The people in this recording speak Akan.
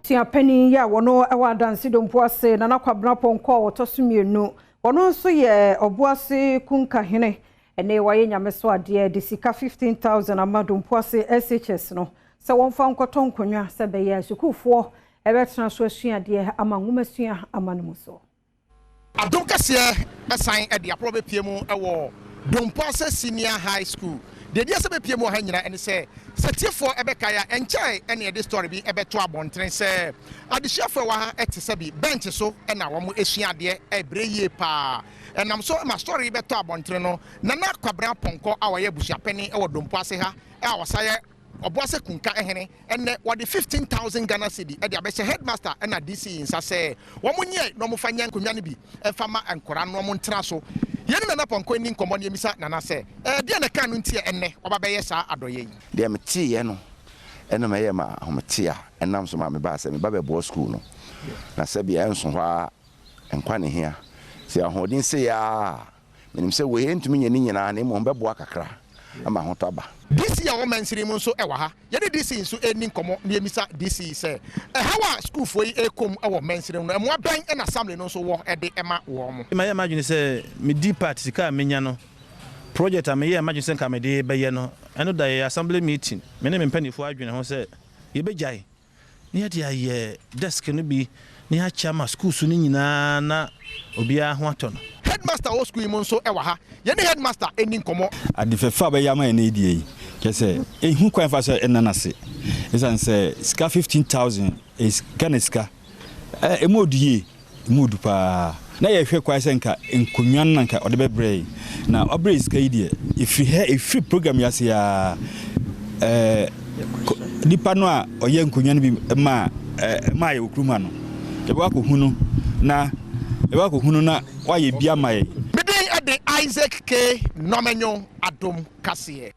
Abusuapanin ya wono ewa dansi Dompoase na nakwabena ponko wotosumienu wono nso ye obuase kunkahene ene waye nyameso ade de sika 15,000 ama Dompoase SHS no se wonfa nkoto nkonwa se be ye sukufo ebetena so asuade ama nwumasua amanuso Adom kase esan e de aprobe piemu ewo Dompoase Senior High School de dia se be piemu ha nyina ene se setiefo ebeka ya enchai ene de story bi ebeto abontren se adehafo wa ha etese bi bench so na wo mo esuade ebreye pa enam so ma story beto abontren no na kwabra ponko awoye Abusuapanin ewo Dompoase ha awosaye obuase kunka ehene ene wode 15,000 Ghana cedi e de abese headmaster na DC insa se wo munye no mo fanya nkonwa ne bi efama enkora no mo ntra so yene na ponko ni nkomo ne emisa nana se de na kan no ntie enne obabeye sa adoye de meti ye no ene me ye ma hometia enam so ma me ba se me ba be bo school no na se bia enso hwa enkwa ne hia se ahodin se ya menim se we entumi nye ni nyina na mo be bo akakra ama hotoba DC ya wo mansiri mu nso ewa ha yede DC nso eni nkomo ne emisa DC se hawa school foi ekom ewo mansiri no emo aban na assembly no nso wo ede ema wo mo ma imagine se me di part sika menya no project am ye imagine se ka me de be ye no eno da assembly meeting me ne me mpanifo adwene ho se ye bejai ne ye dia ye desk no bi ne ha chama school su ni nyina na obia ho atono headmaster o school mu nso ewa ha ye ne headmaster eni nkomo adifefa be yama ene die kese ehu kwan fa so enanase esan se ska 15,000 is kaneska emodu pa na ye hwe kwa senka enkonwan nanka ode bebre na obre ska idie if program yase ya nipa no a oye enkonwan bi ma ye okruma no eba ko hunu na waye bia ma ye Midin ade Isaac K Nomenyo Adom Kase.